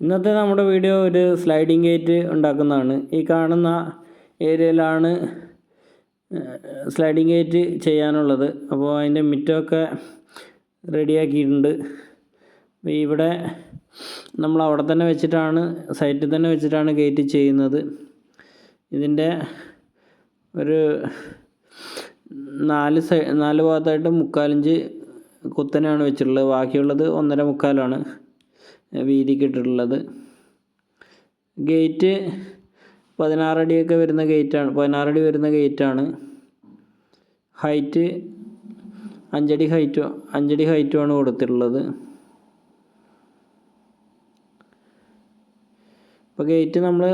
ഇന്നത്തെ നമ്മുടെ വീഡിയോ ഒരു സ്ലൈഡിംഗ് ഗേറ്റ് ഉണ്ടാക്കുന്നതാണ്. ഈ കാണുന്ന ഏരിയയിലാണ് സ്ലൈഡിംഗ് ഗേറ്റ് ചെയ്യാനുള്ളത്. അപ്പോൾ അതിൻ്റെ മിറ്റമൊക്കെ റെഡിയാക്കിയിട്ടുണ്ട്. ഇവിടെ നമ്മൾ അവിടെ തന്നെ വെച്ചിട്ടാണ്, സൈറ്റിൽ തന്നെ വെച്ചിട്ടാണ് ഗേറ്റ് ചെയ്യുന്നത്. ഇതിൻ്റെ ഒരു 4 ഭാഗത്തായിട്ട് 3/4 ഇഞ്ച് കുത്തനെയാണ് വെച്ചിട്ടുള്ളത്. ബാക്കിയുള്ളത് 1.25 വീതിക്ക് ഇട്ടിട്ടുള്ളത്. ഗേറ്റ് 16 അടിയൊക്കെ വരുന്ന ഗേറ്റാണ്, 16 അടി വരുന്ന ഗേറ്റാണ്. ഹൈറ്റ് 5 അടി ഹൈറ്റുമാണ് കൊടുത്തിട്ടുള്ളത്. അപ്പോൾ ഗേറ്റ് നമ്മൾ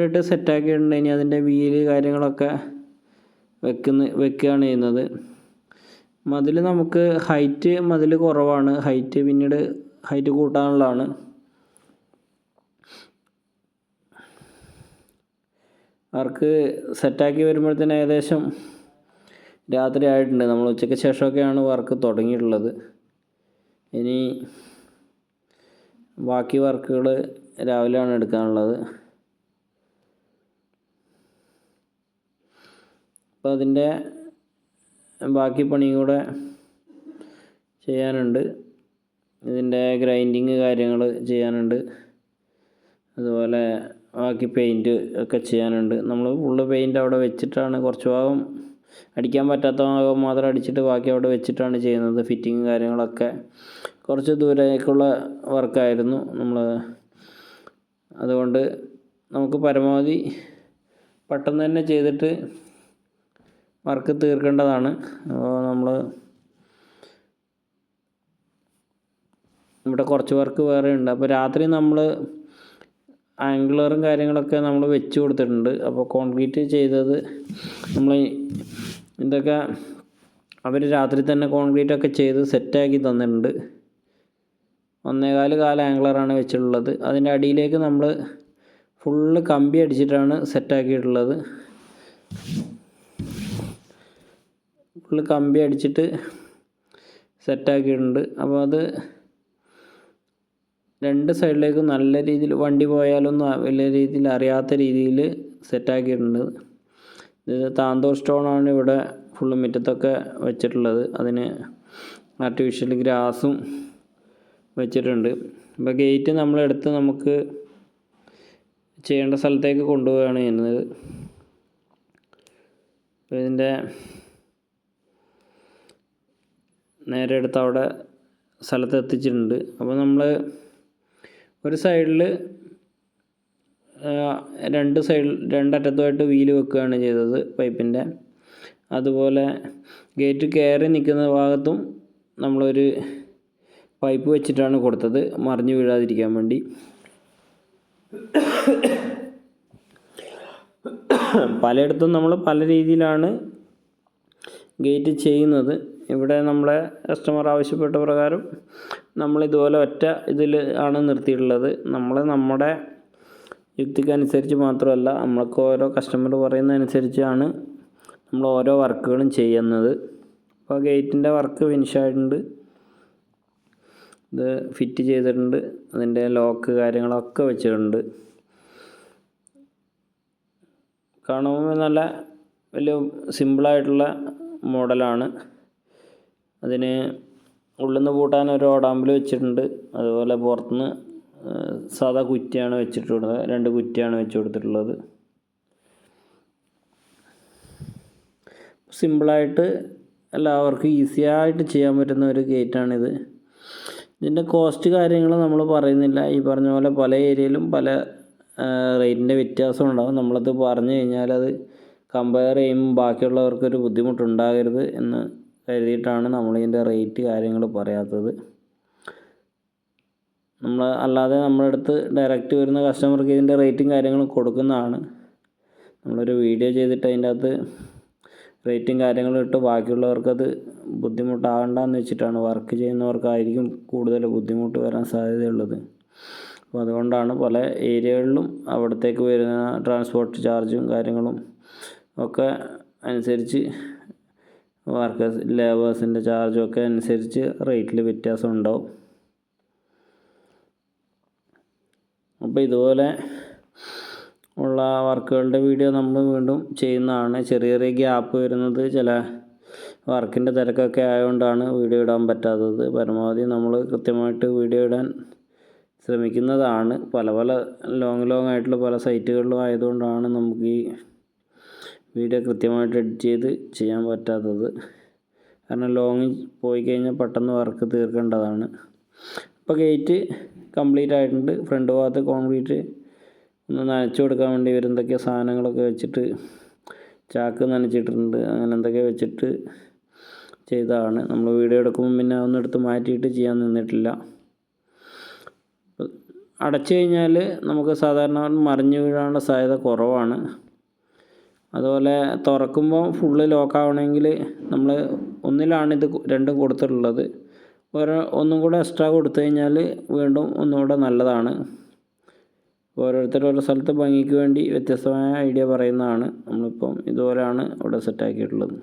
ഇട്ട് സെറ്റാക്കിയിട്ടുണ്ട്. ഇനി അതിൻ്റെ വീല് കാര്യങ്ങളൊക്കെ വെക്കുകയാണ് ചെയ്യുന്നത്. മതിൽ നമുക്ക് മതിൽ കുറവാണ്. പിന്നീട് ഹൈറ്റ് കൂട്ടാനുള്ളതാണ്. വർക്ക് സെറ്റാക്കി വരുമ്പോഴത്തേന് ഏകദേശം രാത്രി ആയിട്ടുണ്ട്. നമ്മൾ ഉച്ചയ്ക്ക് ശേഷമൊക്കെയാണ് വർക്ക് തുടങ്ങിയിട്ടുള്ളത്. ഇനി ബാക്കി വർക്കുകൾ രാവിലെയാണ് എടുക്കാനുള്ളത്. അപ്പോൾ അതിൻ്റെ ബാക്കി പണിയും കൂടെ ചെയ്യാനുണ്ട്. ഇതിൻ്റെ ഗ്രൈൻഡിങ് കാര്യങ്ങൾ ചെയ്യാനുണ്ട്. അതുപോലെ ബാക്കി പെയിൻറ്റ് ഒക്കെ ചെയ്യാനുണ്ട്. നമ്മൾ ഫുള്ള് പെയിൻറ്റ് അവിടെ വെച്ചിട്ടാണ്, കുറച്ച് ഭാഗം അടിക്കാൻ പറ്റാത്ത ഭാഗം മാത്രം അടിച്ചിട്ട് ബാക്കി അവിടെ വെച്ചിട്ടാണ് ചെയ്യുന്നത്. ഫിറ്റിങ് കാര്യങ്ങളൊക്കെ കുറച്ച് ദൂരേക്കുള്ള വർക്കായിരുന്നു അതുകൊണ്ട് നമുക്ക് പരമാവധി പെട്ടെന്ന് തന്നെ ചെയ്തിട്ട് വർക്ക് തീർക്കേണ്ടതാണ്. അപ്പോൾ നമ്മൾ ഇവിടെ കുറച്ച് വർക്ക് വേറെ ഉണ്ട്. അപ്പോൾ രാത്രി നമ്മൾ ആംഗിളറും കാര്യങ്ങളൊക്കെ നമ്മൾ വെച്ച് കൊടുത്തിട്ടുണ്ട്. അപ്പോൾ കോൺക്രീറ്റ് ചെയ്തത് ഇതൊക്കെ അവർ രാത്രി തന്നെ കോൺക്രീറ്റൊക്കെ ചെയ്ത് സെറ്റാക്കി തന്നിട്ടുണ്ട്. 1.25 കാല ആംഗിളറാണ് വെച്ചിട്ടുള്ളത്. അതിൻ്റെ അടിയിലേക്ക് നമ്മൾ ഫുള്ള് കമ്പി അടിച്ചിട്ടാണ് സെറ്റാക്കിയിട്ടുള്ളത്. ഫുള്ള് കമ്പി അടിച്ചിട്ട് സെറ്റാക്കിയിട്ടുണ്ട്. അപ്പോൾ അത് 2 സൈഡിലേക്കും നല്ല രീതിയിൽ വണ്ടി പോയാലൊന്നും വലിയ രീതിയിൽ അറിയാത്ത രീതിയിൽ സെറ്റാക്കിയിട്ടുണ്ട്. ഇത് താന്തോർ സ്റ്റോണാണ് ഇവിടെ ഫുള്ള് മുറ്റത്തൊക്കെ വെച്ചിട്ടുള്ളത്. അതിന് ആർട്ടിഫിഷ്യൽ ഗ്രാസും വെച്ചിട്ടുണ്ട്. അപ്പോൾ ഗേറ്റ് നമ്മളെടുത്ത് നമുക്ക് ചെയ്യേണ്ട സ്ഥലത്തേക്ക് കൊണ്ടുപോവുകയാണ് ചെയ്യുന്നത്. അപ്പോൾ ഇതിൻ്റെ നേരെ എടുത്ത് അവിടെ സ്ഥലത്ത് എത്തിച്ചിട്ടുണ്ട്. അപ്പോൾ നമ്മൾ ഒരു സൈഡിൽ 2 അറ്റത്തുമായിട്ട് വീല് വെക്കുകയാണ് ചെയ്തത് പൈപ്പിൻ്റെ. അതുപോലെ ഗേറ്റ് കയറി നിൽക്കുന്ന ഭാഗത്തും നമ്മളൊരു പൈപ്പ് വെച്ചിട്ടാണ് കൊടുത്തത്, മറിഞ്ഞു വീഴാതിരിക്കാൻ വേണ്ടി. പലയിടത്തും നമ്മൾ പല രീതിയിലാണ് ഗേറ്റ് ചെയ്യുന്നത്. ഇവിടെ നമ്മളെ കസ്റ്റമർ ആവശ്യപ്പെട്ട പ്രകാരം നമ്മളിതുപോലെ ഒറ്റ ഇതിൽ ആണ് നിർത്തിയിട്ടുള്ളത്. നമ്മുടെ യുക്തിക്കനുസരിച്ച് മാത്രമല്ല, നമ്മൾക്ക് ഓരോ കസ്റ്റമർ പറയുന്നതനുസരിച്ചാണ് നമ്മൾ ഓരോ വർക്കുകളും ചെയ്യുന്നത്. അപ്പോൾ ഗേറ്റിൻ്റെ വർക്ക് ഫിനിഷായിട്ടുണ്ട്. ഇത് ഫിറ്റ് ചെയ്തിട്ടുണ്ട്. അതിൻ്റെ ലോക്ക് കാര്യങ്ങളൊക്കെ വെച്ചിട്ടുണ്ട്. കാണുമ്പോൾ നല്ല വലിയ സിമ്പിളായിട്ടുള്ള മോഡലാണ്. അതിന് ഉള്ളിൽ നിന്ന് പൂട്ടാൻ ഒരു ഓടാമ്പൽ വെച്ചിട്ടുണ്ട്. അതുപോലെ പുറത്തുനിന്ന് സാധാ കുറ്റിയാണ് വെച്ചിട്ടുള്ളത്. 2 കുറ്റിയാണ് വെച്ച് കൊടുത്തിട്ടുള്ളത്. സിമ്പിളായിട്ട് എല്ലാവർക്കും ഈസിയായിട്ട് ചെയ്യാൻ പറ്റുന്ന ഒരു ഗേറ്റാണിത്. ഇതിൻ്റെ കോസ്റ്റ് കാര്യങ്ങൾ നമ്മൾ പറയുന്നില്ല. ഈ പറഞ്ഞ പോലെ പല ഏരിയയിലും പല റേറ്റിൻ്റെ വ്യത്യാസം ഉണ്ടാകും. നമ്മളത് പറഞ്ഞു കഴിഞ്ഞാൽ അത് കമ്പയർ ചെയ്യുമ്പോൾ ബാക്കിയുള്ളവർക്കൊരു ബുദ്ധിമുട്ടുണ്ടാകരുത് എന്ന് കരുതിയിട്ടാണ് നമ്മളിതിൻ്റെ റേറ്റ് കാര്യങ്ങൾ പറയാത്തത്. അല്ലാതെ നമ്മുടെ അടുത്ത് ഡയറക്റ്റ് വരുന്ന കസ്റ്റമർക്ക് ഇതിൻ്റെ റേറ്റും കാര്യങ്ങളും കൊടുക്കുന്നതാണ്. നമ്മളൊരു വീഡിയോ ചെയ്തിട്ട് അതിൻ്റെ അകത്ത് റേറ്റും കാര്യങ്ങളും ഇട്ട് ബാക്കിയുള്ളവർക്കത് ബുദ്ധിമുട്ടാകണ്ടെന്ന് വെച്ചിട്ടാണ്. വർക്ക് ചെയ്യുന്നവർക്കായിരിക്കും കൂടുതൽ ബുദ്ധിമുട്ട് വരാൻ സാധ്യതയുള്ളത്. അപ്പോൾ അതുകൊണ്ടാണ് പല ഏരിയകളിലും അവിടത്തേക്ക് വരുന്ന ട്രാൻസ്പോർട്ട് ചാർജും കാര്യങ്ങളും ഒക്കെ അനുസരിച്ച് ലേബേഴ്സിൻ്റെ ചാർജും ഒക്കെ അനുസരിച്ച് റേറ്റിൽ വ്യത്യാസം ഉണ്ടാവും. അപ്പോൾ ഇതുപോലെ ഉള്ള വർക്കുകളുടെ വീഡിയോ നമ്മൾ വീണ്ടും ചെയ്യുന്നതാണ്. ചെറിയ ചെറിയ ഗ്യാപ്പ് വരുന്നത് ചില വർക്കിൻ്റെ തിരക്കൊക്കെ ആയതുകൊണ്ടാണ് വീഡിയോ ഇടാൻ പറ്റാത്തത്. പരമാവധി നമ്മൾ കൃത്യമായിട്ട് വീഡിയോ ഇടാൻ ശ്രമിക്കുന്നതാണ്. പല ലോങ് ആയിട്ടുള്ള പല സൈറ്റുകളിലും ആയതുകൊണ്ടാണ് നമുക്ക് ഈ വീഡിയോ കൃത്യമായിട്ട് എഡിറ്റ് ചെയ്ത് ചെയ്യാൻ പറ്റാത്തത്. കാരണം ലോങ് പോയി കഴിഞ്ഞാൽ പെട്ടെന്ന് വർക്ക് തീർക്കേണ്ടതാണ്. ഇപ്പോൾ ഗേറ്റ് കംപ്ലീറ്റ് ആയിട്ടുണ്ട്. ഫ്രണ്ട് ഭാഗത്ത് കോൺക്രീറ്റ് ഒന്ന് നനച്ചു കൊടുക്കാൻ വേണ്ടി എന്തൊക്കെയോ സാധനങ്ങളൊക്കെ വെച്ചിട്ട് ചാക്ക് നനച്ചിട്ടുണ്ട്. അങ്ങനെ എന്തൊക്കെ വെച്ചിട്ട് ചെയ്തതാണ്. നമ്മൾ വീഡിയോ എടുക്കുമ്പോൾ പിന്നെ അതൊന്നും എടുത്ത് മാറ്റിയിട്ട് ചെയ്യാൻ നിന്നിട്ടില്ല. അടച്ചു കഴിഞ്ഞാൽ നമുക്ക് സാധാരണ മറിഞ്ഞു വീഴാനുള്ള സാധ്യത കുറവാണ്. അതുപോലെ തുറക്കുമ്പോൾ ഫുള്ള് ലോക്കാവണമെങ്കിൽ നമ്മൾ ഒന്നിലാണിത് രണ്ടും കൊടുത്തിട്ടുള്ളത്. ഒന്നും കൂടെ എക്സ്ട്രാ കൊടുത്തു കഴിഞ്ഞാൽ വീണ്ടും ഒന്നുകൂടെ നല്ലതാണ്. ഓരോരുത്തരുടെ സ്ഥലത്ത് ഭംഗിക്ക് വേണ്ടി വ്യത്യസ്തമായ ഐഡിയ പറയുന്നതാണ്. നമ്മളിപ്പം ഇതുപോലെയാണ് ഇവിടെ സെറ്റാക്കിയിട്ടുള്ളത്.